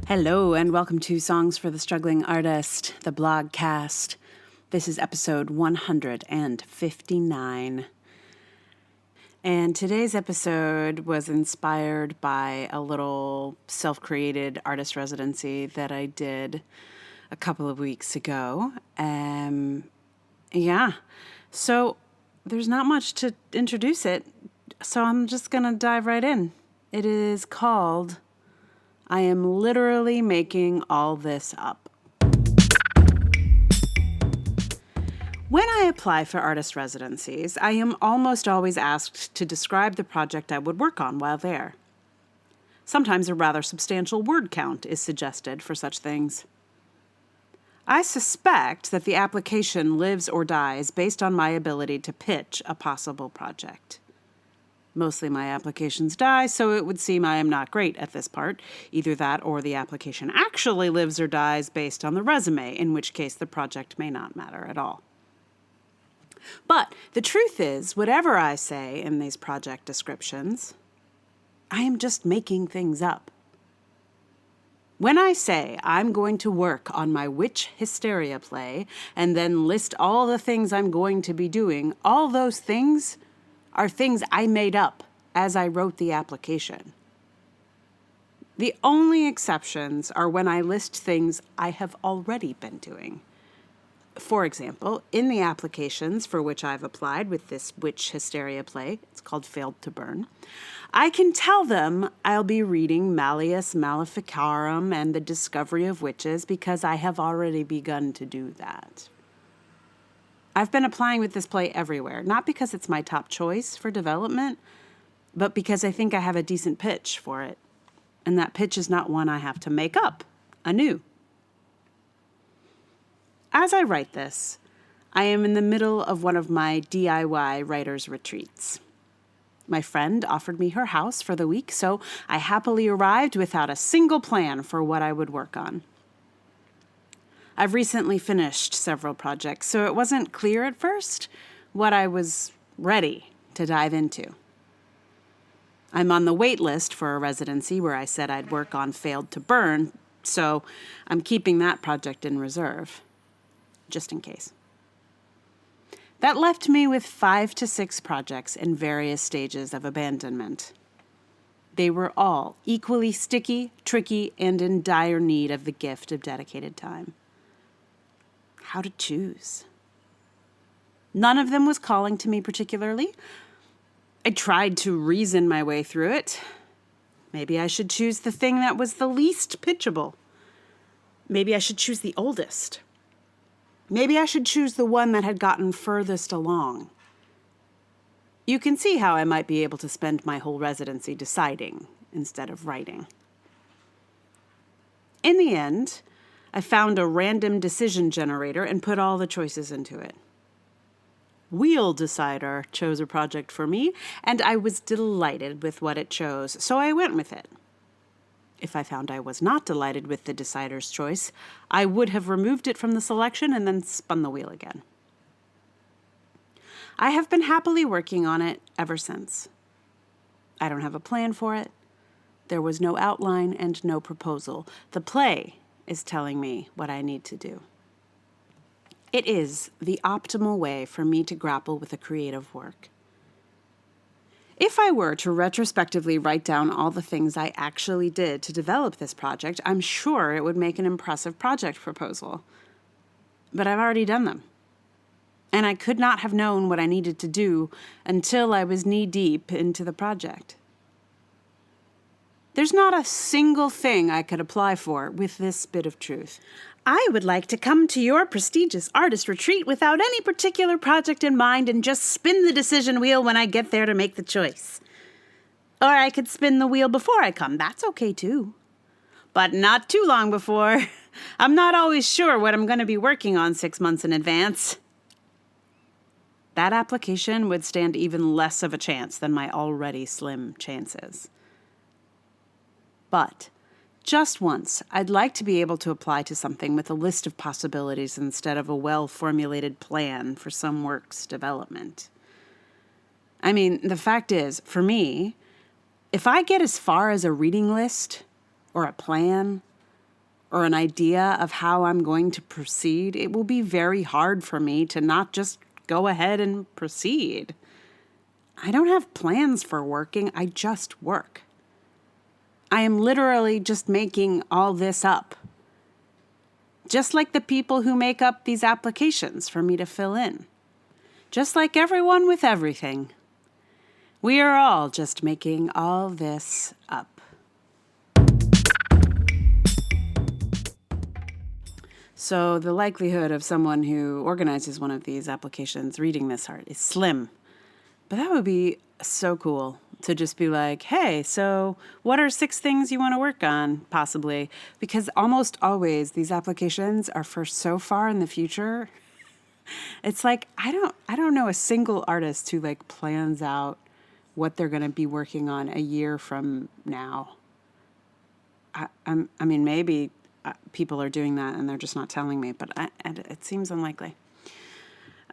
Hello and welcome to Songs for the Struggling Artist, the blogcast. This is episode 159. And today's episode was inspired by a little self-created artist residency that I did a couple of weeks ago. So there's not much to introduce it, so I'm just going to dive right in. It is called I Am Literally Making All This Up. When I apply for artist residencies, I am almost always asked to describe the project I would work on while there. Sometimes a rather substantial word count is suggested for such things. I suspect that the application lives or dies based on my ability to pitch a possible project. Mostly my applications die, so it would seem I am not great at this part. Either that or the application actually lives or dies based on the resume, in which case the project may not matter at all. But the truth is, whatever I say in these project descriptions, I am just making things up. When I say I'm going to work on my witch hysteria play and then list all the things I'm going to be doing, all those things are things I made up as I wrote the application. The only exceptions are when I list things I have already been doing. For example, in the applications for which I've applied with this witch hysteria play, it's called Failed to Burn, I can tell them I'll be reading Malleus Maleficarum and the Discovery of Witches because I have already begun to do that. I've been applying with this play everywhere, not because it's my top choice for development, but because I think I have a decent pitch for it. And that pitch is not one I have to make up anew. As I write this, I am in the middle of one of my DIY writer's retreats. My friend offered me her house for the week, so I happily arrived without a single plan for what I would work on. I've recently finished several projects, so it wasn't clear at first what I was ready to dive into. I'm on the wait list for a residency where I said I'd work on Failed to Burn, so I'm keeping that project in reserve, just in case. That left me with 5 to 6 projects in various stages of abandonment. They were all equally sticky, tricky, and in dire need of the gift of dedicated time. How to choose? None of them was calling to me particularly. I tried to reason my way through it. Maybe I should choose the thing that was the least pitchable. Maybe I should choose the oldest. Maybe I should choose the one that had gotten furthest along. You can see how I might be able to spend my whole residency deciding instead of writing. In the end, I found a random decision generator and put all the choices into it. Wheel Decider chose a project for me, and I was delighted with what it chose, so I went with it. If I found I was not delighted with the decider's choice, I would have removed it from the selection and then spun the wheel again. I have been happily working on it ever since. I don't have a plan for it. There was no outline and no proposal. The play is telling me what I need to do. It is the optimal way for me to grapple with a creative work. If I were to retrospectively write down all the things I actually did to develop this project, I'm sure it would make an impressive project proposal. But I've already done them. And I could not have known what I needed to do until I was knee-deep into the project. There's not a single thing I could apply for with this bit of truth. I would like to come to your prestigious artist retreat without any particular project in mind and just spin the decision wheel when I get there to make the choice. Or I could spin the wheel before I come. That's okay too. But not too long before. I'm not always sure what I'm going to be working on 6 months in advance. That application would stand even less of a chance than my already slim chances. But just once, I'd like to be able to apply to something with a list of possibilities instead of a well-formulated plan for some work's development. I mean, the fact is, for me, if I get as far as a reading list or a plan, or an idea of how I'm going to proceed, it will be very hard for me to not just go ahead and proceed. I don't have plans for working, I just work. I am literally just making all this up. Just like the people who make up these applications for me to fill in. Just like everyone with everything. We are all just making all this up. So the likelihood of someone who organizes one of these applications reading this art is slim. But that would be so cool to just be like, hey, so what are 6 things you want to work on, possibly? Because almost always these applications are for so far in the future. It's like, I don't know a single artist who like plans out what they're going to be working on a year from now. I mean, maybe people are doing that and they're just not telling me, but it seems unlikely.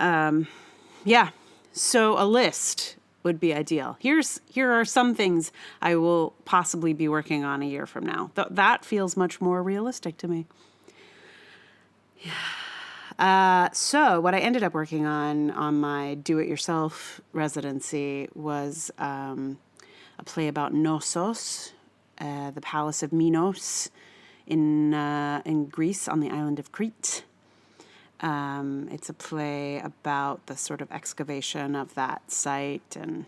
Yeah, so a list would be ideal. Here are some things I will possibly be working on a year from now. That feels much more realistic to me. So what I ended up working on my do-it-yourself residency was a play about Knossos, the Palace of Minos in Greece on the island of Crete. It's a play about the sort of excavation of that site, and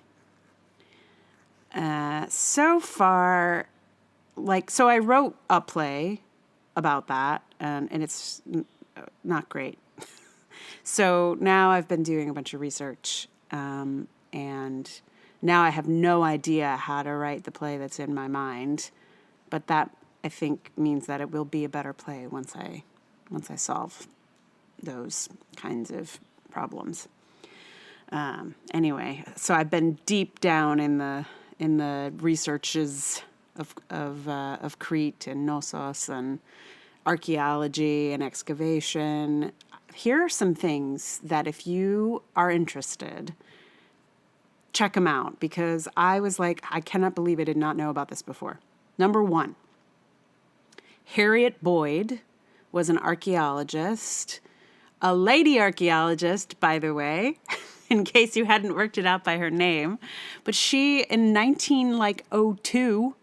so far, so I wrote a play about that, and it's not great. So now I've been doing a bunch of research, and now I have no idea how to write the play that's in my mind, but that I think means that it will be a better play once I solve those kinds of problems. Anyway, so I've been deep down in the researches of Crete and Knossos and archaeology and excavation. Here are some things that if you are interested, check them out, because I was like, I cannot believe I did not know about this before. Number 1, Harriet Boyd was an archaeologist, a lady archaeologist, by the way, in case you hadn't worked it out by her name. But she, in 1902,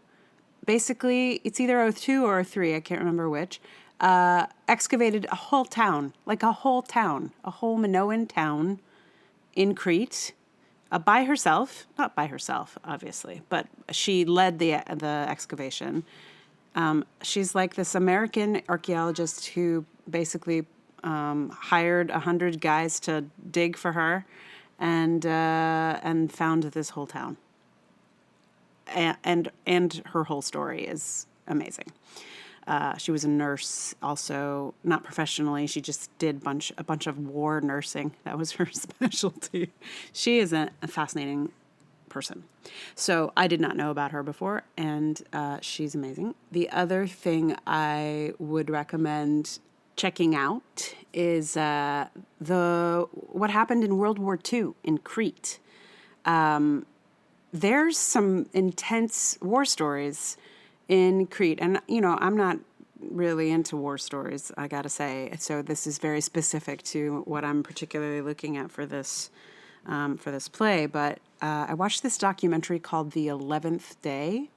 basically, it's either 02 or 03, I can't remember which, excavated a whole town, a whole Minoan town in Crete, by herself. Not by herself, obviously, but she led the excavation. She's like this American archaeologist who basically hired 100 guys to dig for her, and found this whole town. And her whole story is amazing. She was a nurse, also not professionally. She just did a bunch of war nursing. That was her specialty. She is a fascinating person. So I did not know about her before, and she's amazing. The other thing I would recommend checking out is what happened in World War II in Crete. There's some intense war stories in Crete, and I'm not really into war stories, I gotta say. So this is very specific to what I'm particularly looking at for this play. But I watched this documentary called The 11th Day,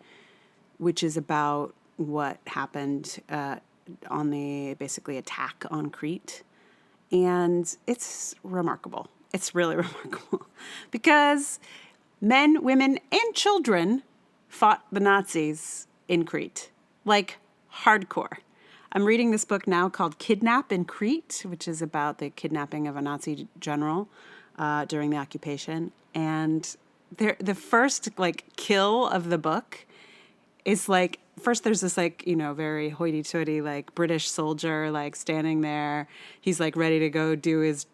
which is about what happened on the basically attack on Crete, and it's remarkable. It's really remarkable because men, women, and children fought the Nazis in Crete, like hardcore. I'm reading this book now called Kidnap in Crete, which is about the kidnapping of a Nazi general during the occupation. And the first kill of the book is first there's this very hoity-toity British soldier soldier there. He's ready to go do his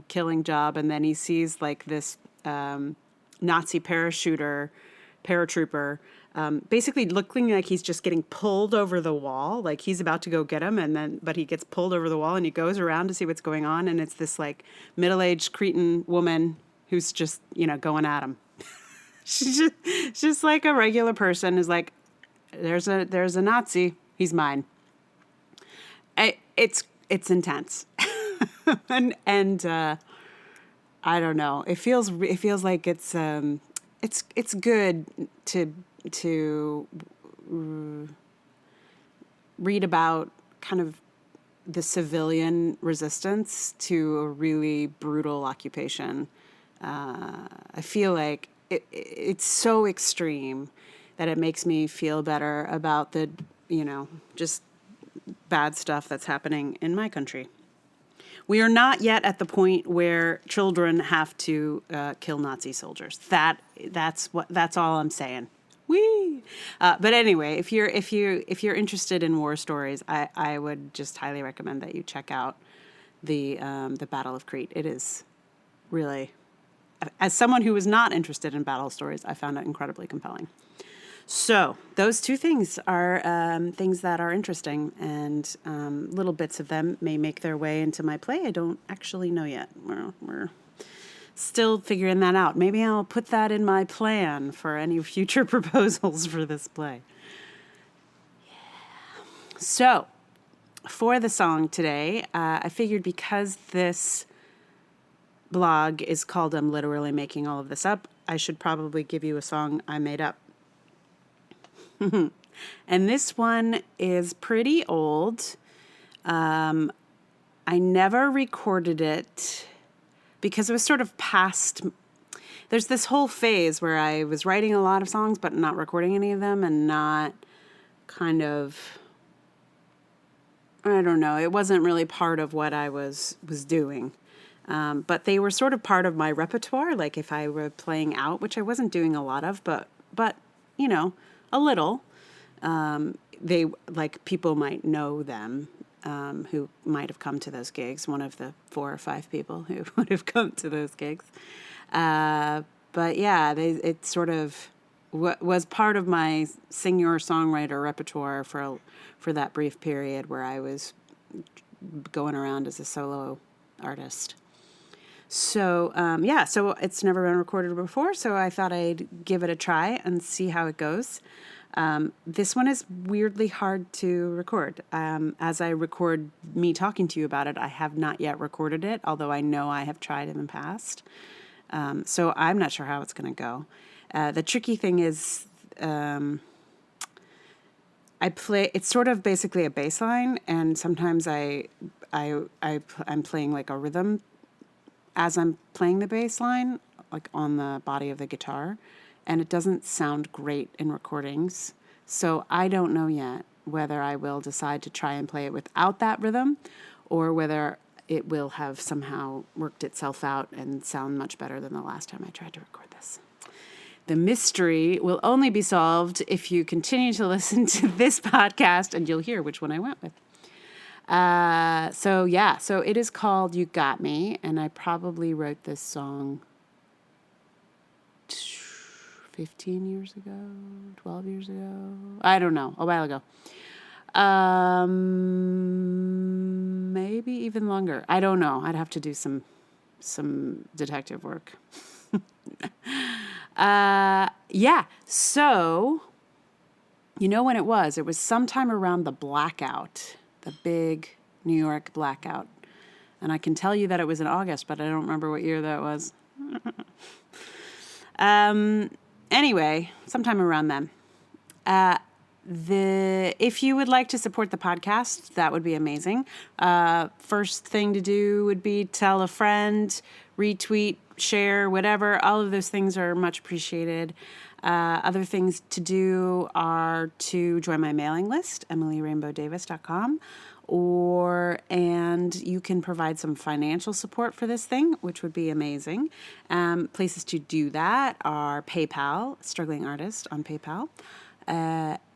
killing job, and then he sees this Nazi paratrooper basically looking like he's just getting pulled over the wall, like he's about to go get him, but he gets pulled over the wall, and he goes around to see what's going on, and it's this middle-aged Cretan woman who's just going at him. She's just like a regular person who's like, there's a Nazi, he's mine. It's intense, and I don't know. It feels like it's good to read about kind of the civilian resistance to a really brutal occupation. I feel like it's so extreme that it makes me feel better about the, just bad stuff that's happening in my country. We are not yet at the point where children have to kill Nazi soldiers. That's all I'm saying. Whee! But anyway, if you're interested in war stories, I would just highly recommend that you check out the Battle of Crete. It is really, as someone who was not interested in battle stories, I found it incredibly compelling. So those two things are things that are interesting, and little bits of them may make their way into my play. I don't actually know yet. We're still figuring that out. Maybe I'll put that in my plan for any future proposals for this play. So for the song today, I figured because this blog is called I'm Literally Making All of This Up, I should probably give you a song I made up. And this one is pretty old. I never recorded it because it was sort of past. There's this whole phase where I was writing a lot of songs but not recording any of them, and not kind of, I don't know, it wasn't really part of what I was doing. But they were sort of part of my repertoire, like if I were playing out, which I wasn't doing a lot of, but a little. They, like, people might know them, who might have come to those gigs, one of the 4 or 5 people who would have come to those gigs. But yeah, it sort of was part of my singer-songwriter repertoire for that brief period where I was going around as a solo artist. So, so it's never been recorded before, so I thought I'd give it a try and see how it goes. This one is weirdly hard to record. As I record me talking to you about it, I have not yet recorded it, although I know I have tried in the past. So I'm not sure how it's going to go. The tricky thing is, it's sort of basically a bass line, and sometimes I'm playing like a rhythm as I'm playing the bass line, like on the body of the guitar, and it doesn't sound great in recordings. So I don't know yet whether I will decide to try and play it without that rhythm, or whether it will have somehow worked itself out and sound much better than the last time I tried to record this. The mystery will only be solved if you continue to listen to this podcast, and you'll hear which one I went with. So it is called You Got Me, and I probably wrote this song 15 years ago, 12 years ago, I don't know, a while ago. Maybe even longer. I don't know. I'd have to do some detective work. So, you know when it was? It was sometime around the blackout, the big New York blackout. And I can tell you that it was in August, but I don't remember what year that was. Anyway, sometime around then. If you would like to support the podcast, that would be amazing. First thing to do would be tell a friend, retweet, share, whatever. All of those things are much appreciated. Other things to do are to join my mailing list, emilyrainbowdavis.com, and you can provide some financial support for this thing, which would be amazing. Places to do that are PayPal, Struggling Artist on PayPal,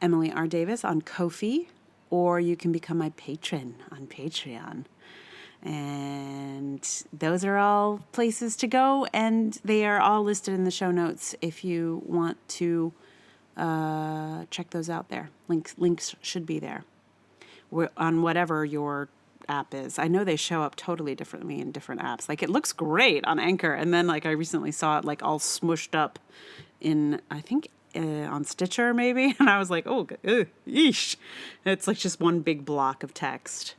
Emily R. Davis on Ko-fi, or you can become my patron on Patreon. And those are all places to go, and they are all listed in the show notes if you want to check those out there. Links should be there on whatever your app is. I know they show up totally differently in different apps. Like, it looks great on Anchor, and then like I recently saw it like all smushed up in, I think, on Stitcher maybe, and I was like, oh, yeesh. It's like just one big block of text.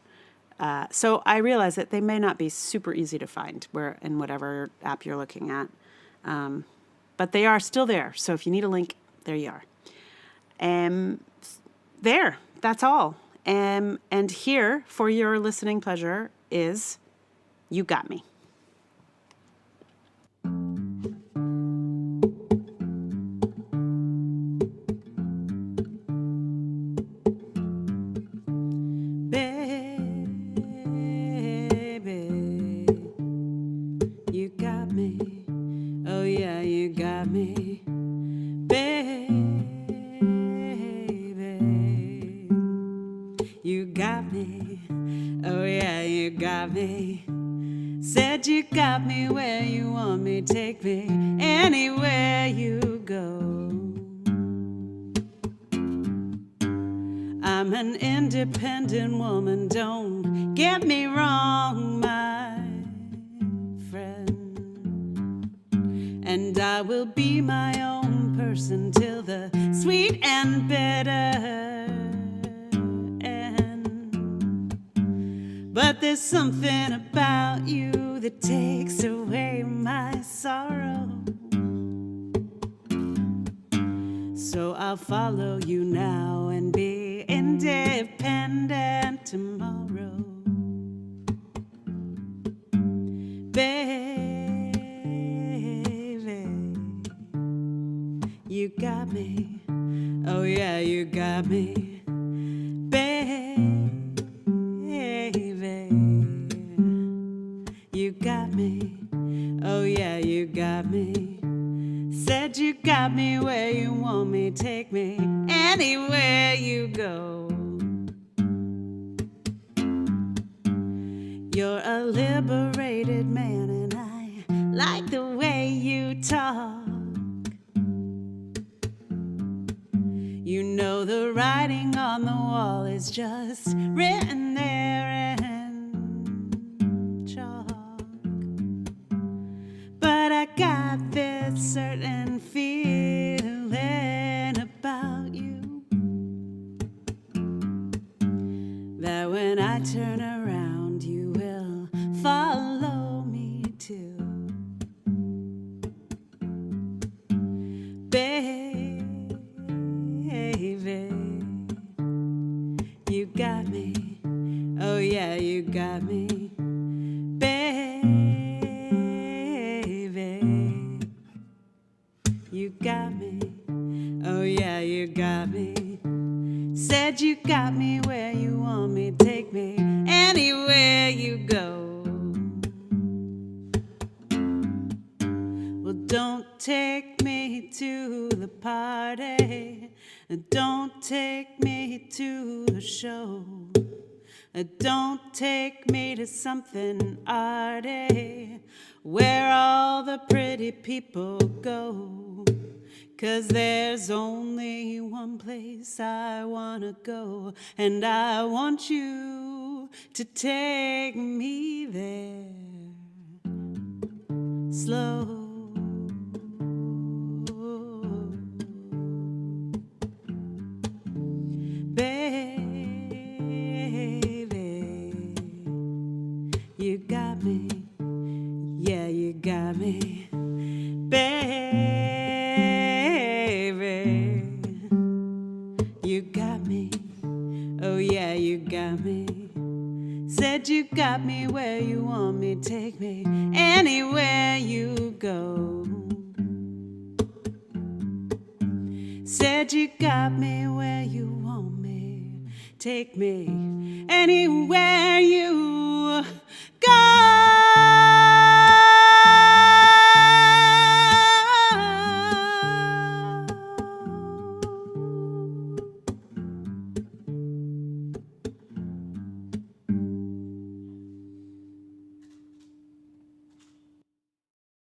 So I realize that they may not be super easy to find in whatever app you're looking at. But they are still there. So if you need a link, there you are. That's all. And here, for your listening pleasure, is You Got Me. You got me, oh yeah, you got me, baby. You got me, oh yeah, you got me. Said you got me where you want me, take me anywhere you go. I'm an independent woman, don't get me wrong, my friend. And I will be my own person till the sweet and bitter end. But there's something about you that takes away my sorrow. So I'll follow you now and be independent tomorrow. Baby, you got me, oh yeah, you got me. Baby, you got me, oh yeah, you got me. Said you got me where you want me, take me anywhere you go. You're a liberated man and I like the way you talk. You know the writing on the wall is just written there in chalk. But I got this certain feeling about you that when I turn around you will follow me too. Baby, you got me, oh yeah, you got me. You got me, oh yeah, you got me. Said you got me where you want me, take me anywhere you go. Well, don't take me to the party, don't take me to the show, don't take me to something arty where all the pretty people go. 'Cause there's only one place I wanna go, and I want you to take me there. Slow. You got me, yeah, you got me, baby. You got me, oh yeah, you got me. Said you got me where you want me, take me anywhere you go. Said you got me where you want me, take me anywhere you